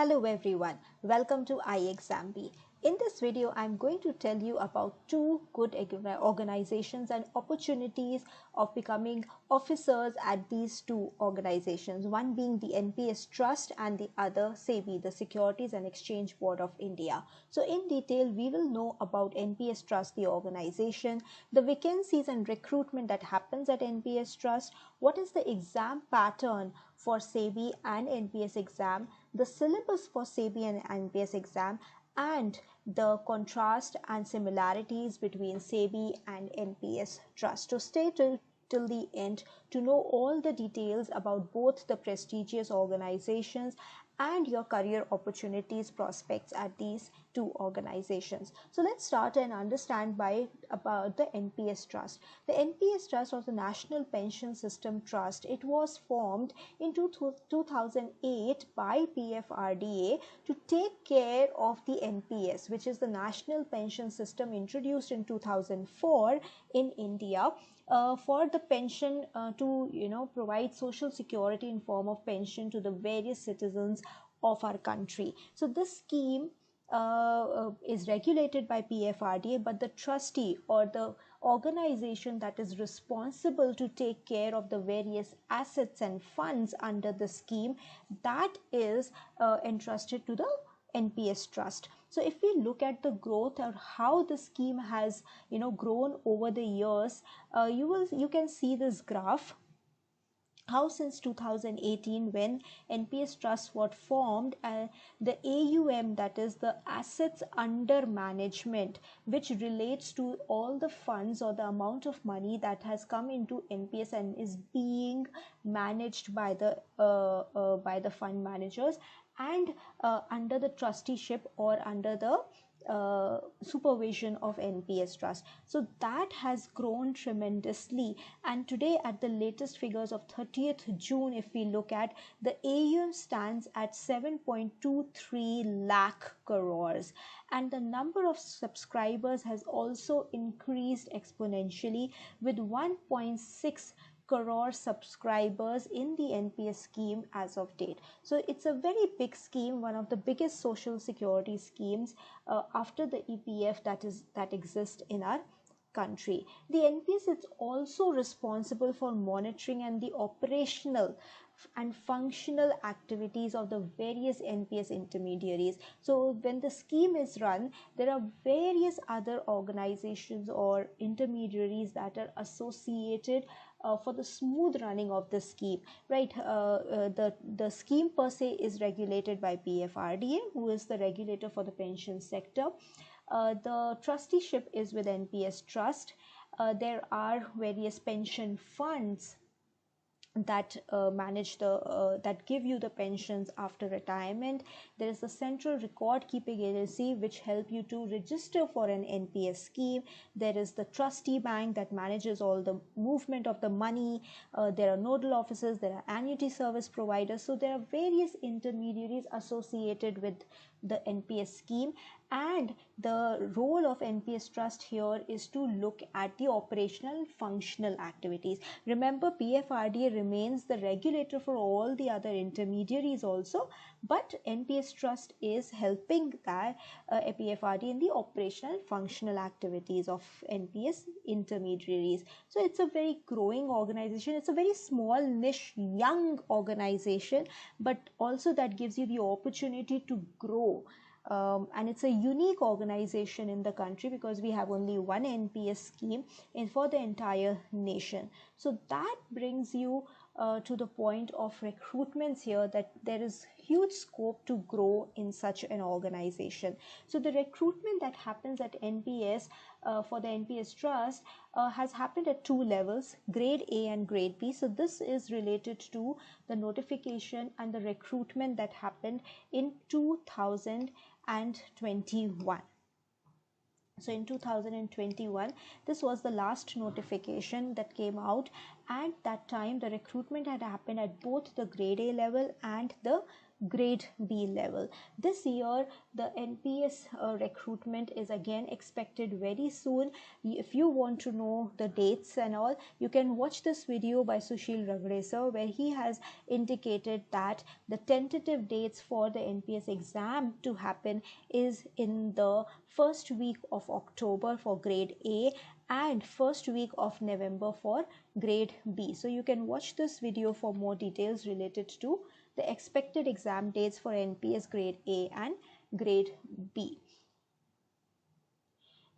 Hello everyone, welcome to ixamBee. In this video, I'm going to tell you about two good organizations and opportunities of becoming officers at these two organizations, one being the NPS Trust and the other SEBI, the Securities and Exchange Board of India. So in detail, we will know about NPS Trust, the organization, the vacancies and recruitment that happens at NPS Trust, what is the exam pattern for SEBI and NPS exam, the syllabus for SEBI and NPS exam, and the contrast and similarities between SEBI and NPS Trust. So stay till the end to know all the details about both the prestigious organizations and your career opportunities prospects at these two organizations. So let's start and understand about the NPS Trust. The NPS Trust was the National Pension System Trust. It was formed in 2008 by PFRDA to take care of the NPS, which is the National Pension System introduced in 2004 in India. For the pension to provide social security in form of pension to the various citizens of our country. So this scheme is regulated by PFRDA, but the trustee or the organization that is responsible to take care of the various assets and funds under the scheme, that is entrusted to the NPS Trust. So if we look at the growth or how the scheme has grown over the years, you can see this graph, how since 2018 when NPS Trust was formed, the AUM, that is the assets under management, which relates to all the funds or the amount of money that has come into NPS and is being managed by the fund managers and under the trusteeship or under the supervision of NPS Trust. So that has grown tremendously, and today at the latest figures of 30th June, if we look at, the AUM stands at 7.23 lakh crores, and the number of subscribers has also increased exponentially with 1.6 crore subscribers in the NPS scheme as of date. So it's a very big scheme, one of the biggest social security schemes after the EPF that exists in our country. The NPS is also responsible for monitoring and the operational and functional activities of the various NPS intermediaries. So when the scheme is run, there are various other organizations or intermediaries that are associated for the smooth running of the scheme, right? The scheme per se is regulated by PFRDA, who is the regulator for the pension sector. The trusteeship is with NPS Trust. There are various pension funds that manage that give you the pensions after retirement. There is the central record keeping agency which help you to register for an NPS scheme. There is the trustee bank that manages all the movement of the money. There are nodal officers, there are annuity service providers. So there are various intermediaries associated with the NPS scheme, and the role of NPS Trust here is to look at the operational and functional activities. Remember, PFRDA remains the regulator for all the other intermediaries also, but NPS Trust is helping that PFRDA in the operational and functional activities of NPS intermediaries. So it's a very growing organization. It's a very small, niche, young organization, but also that gives you the opportunity to grow. And it's a unique organization in the country because we have only one NPS scheme for the entire nation. So that brings you to the point of recruitments here, that there is huge scope to grow in such an organization. So the recruitment that happens at NPS for the NPS Trust has happened at two levels, grade A and grade B. So this is related to the notification and the recruitment that happened in 2021. So in 2021, this was the last notification that came out. At that time, the recruitment had happened at both the grade A level and the grade B level. This year the NPS recruitment is again expected very soon. If you want to know the dates and all, you can watch this video by Sushil Ragresar, where he has indicated that the tentative dates for the NPS exam to happen is in the first week of October for grade A and first week of November for grade B. So you can watch this video for more details related to the expected exam dates for NPS grade A and grade B.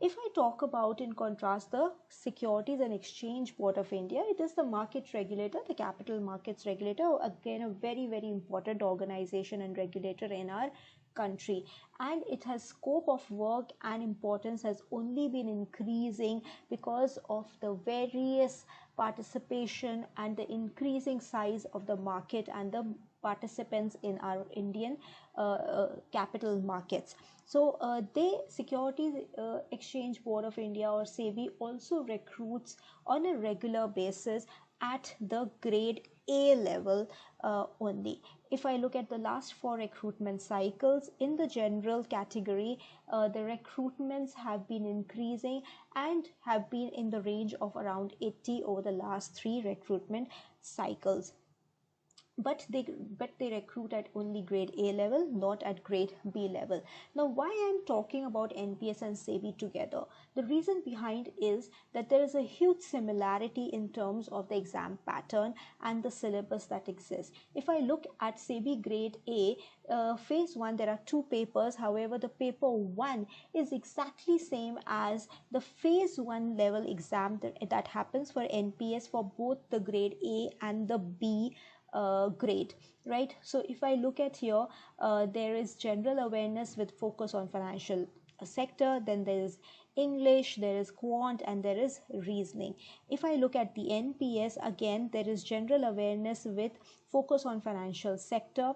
If I talk about, in contrast, the Securities and Exchange Board of India, it is the market regulator, the capital markets regulator, again a very, very important organization and regulator in our country, and it has scope of work and importance has only been increasing because of the various participation and the increasing size of the market and the participants in our Indian capital markets. So the Securities Exchange Board of India, or SEBI, also recruits on a regular basis at the grade A level only. If I look at the last 4 recruitment cycles in the general category, the recruitments have been increasing and have been in the range of around 80 over the last 3 recruitment cycles. But they recruit at only grade A level, not at grade B level. Now, why I'm talking about NPS and SEBI together? The reason behind is that there is a huge similarity in terms of the exam pattern and the syllabus that exists. If I look at SEBI grade A, phase 1, there are 2 papers. However, the paper 1 is exactly same as the phase 1 level exam that happens for NPS for both the grade A and the B grade, right? So if I look at here, there is general awareness with focus on financial sector, then there is English, there is quant, and there is reasoning. If I look at the NPS, again there is general awareness with focus on financial sector,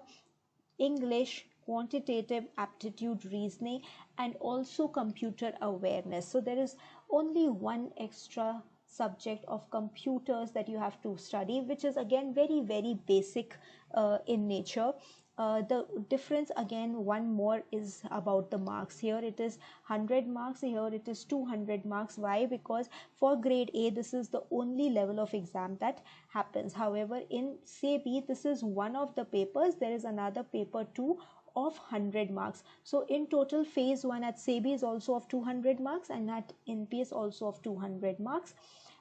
English, quantitative aptitude, reasoning, and also computer awareness. So there is only one extra subject of computers that you have to study, which is again very, very basic in nature. The difference, again, one more is about the marks. Here it is 100 marks, here it is 200 marks. Why? Because for grade A, this is the only level of exam that happens. However, in SEBI, this is one of the papers. There is another paper 2 of 100 marks. So in total, phase 1 at SEBI is also of 200 marks, and at NPS also of 200 marks.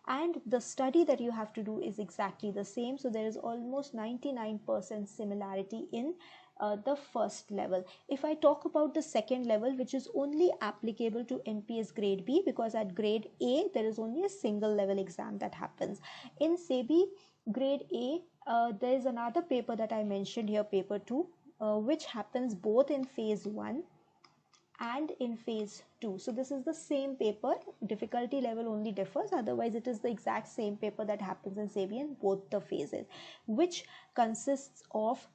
And the study that you have to do is exactly the same. So there is almost 99% similarity in the first level. If I talk about the second level, which is only applicable to NPS grade B, because at grade A there is only a single level exam that happens. In SEBI grade A, there is another paper that I mentioned here, paper 2, which happens both in phase 1 and in phase 2. So this is the same paper, difficulty level only differs, otherwise it is the exact same paper that happens in SEBI in both the phases, which consists of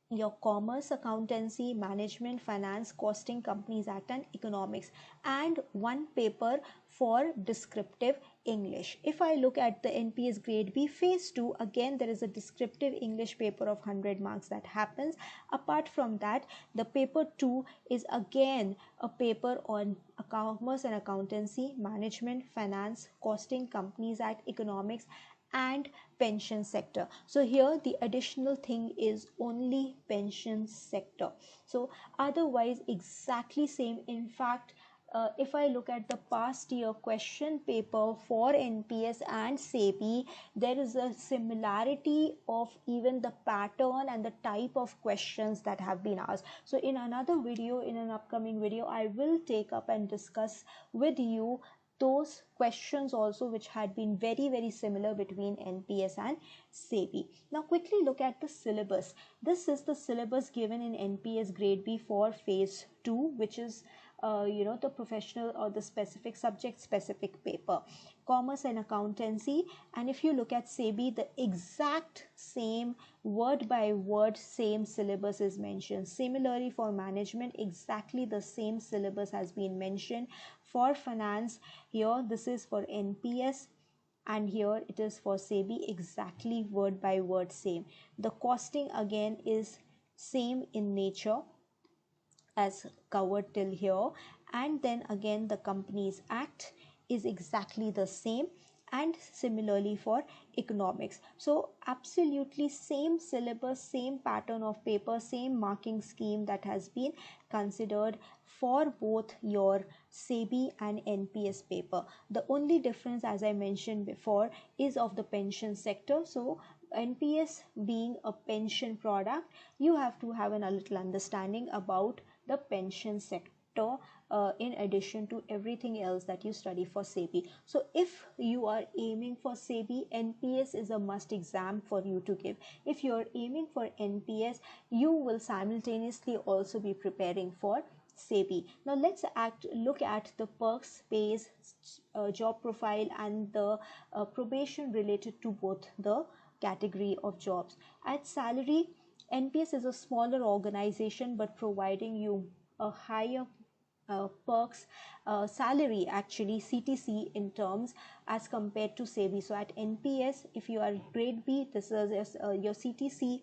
your commerce, accountancy, management, finance, costing, companies act, and economics, and one paper for descriptive English. If I look at the NPS grade B phase 2, again there is a descriptive English paper of 100 marks that happens. Apart from that, the paper 2 is again a paper on commerce and accountancy, management, finance, costing, companies act, economics, and pension sector. So here the additional thing is only pension sector. So otherwise exactly same. In fact, if I look at the past year question paper for NPS and SEBI, there is a similarity of even the pattern and the type of questions that have been asked. So in another video, in an upcoming video, I will take up and discuss with you those questions also, which had been very, very similar between NPS and SEBI. Now quickly look at the syllabus. This is the syllabus given in NPS grade B for phase 2, which is the professional or the specific subject specific paper, commerce and accountancy. And if you look at SEBI, the exact same word by word same syllabus is mentioned. Similarly for management, exactly the same syllabus has been mentioned. For finance, here this is for NPS, and here it is for SEBI, exactly word by word same. The costing again is same in nature as covered till here, and then again the Companies Act is exactly the same, and similarly for economics. So absolutely same syllabus, same pattern of paper, same marking scheme that has been considered for both your SEBI and NPS paper. The only difference, as I mentioned before, is of the pension sector. So NPS being a pension product, you have to have a little understanding about the pension sector in addition to everything else that you study for SEBI. So if you are aiming for SEBI, NPS is a must exam for you to give. If you are aiming for NPS, you will simultaneously also be preparing for SEBI. Now let's look at the perks, pays, job profile, and the probation related to both the category of jobs. At salary, NPS is a smaller organization but providing you a higher perks, salary actually, CTC in terms, as compared to SEBI. So at NPS, if you are grade B, this is your CTC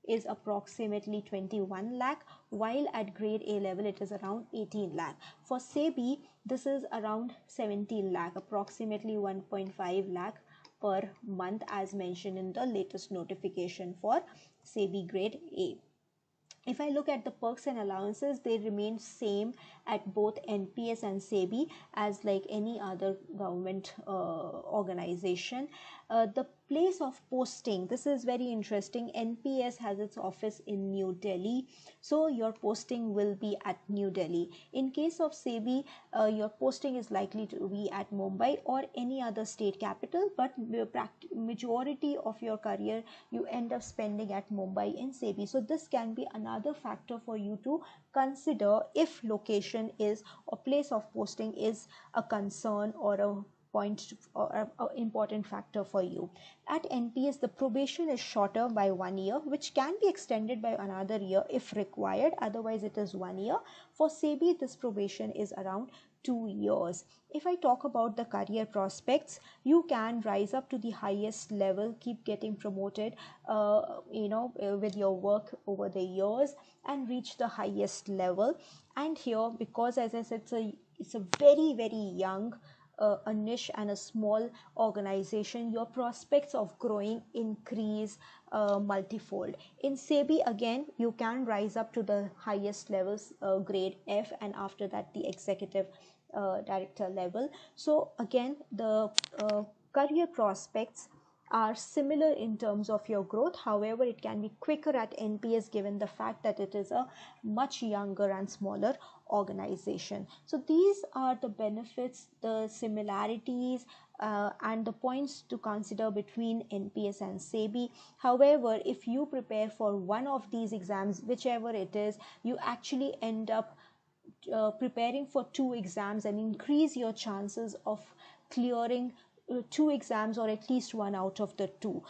is approximately 21 lakh, while at grade A level it is around 18 lakh. For SEBI, this is around 17 lakh, approximately 1.5 lakh per month, as mentioned in the latest notification for SEBI grade A. If I look at the perks and allowances, they remain same at both NPS and SEBI as like any other government organization. The place of posting, this is very interesting. NPS has its office in New Delhi, so your posting will be at New Delhi. In case of SEBI, your posting is likely to be at Mumbai or any other state capital, but majority of your career you end up spending at Mumbai in SEBI. So this can be another factor for you to consider if location is or place of posting is a concern or a point or an important factor for you. At NPS, the probation is shorter by 1 year, which can be extended by another year if required. Otherwise, it is 1 year. For SEBI, this probation is around 2 years. If I talk about the career prospects, you can rise up to the highest level, keep getting promoted, with your work over the years and reach the highest level. And here, because as I said, it's a very, very young a niche and a small organization, your prospects of growing increase multifold. In SEBI, again, you can rise up to the highest levels, grade F, and after that the executive director level. So again, the career prospects are similar in terms of your growth. However, it can be quicker at NPS given the fact that it is a much younger and smaller organization. So these are the benefits, the similarities, and the points to consider between NPS and SEBI. However, if you prepare for one of these exams, whichever it is, you actually end up preparing for 2 exams and increase your chances of clearing 2 exams or at least one out of the 2.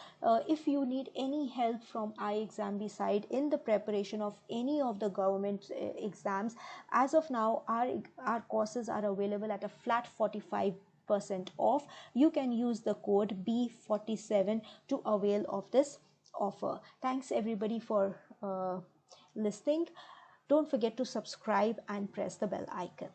If you need any help from ixamBee side in the preparation of any of the government exams, as of now our courses are available at a flat 45% off. You can use the code B47 to avail of this offer. Thanks everybody for listening. Don't forget to subscribe and press the bell icon.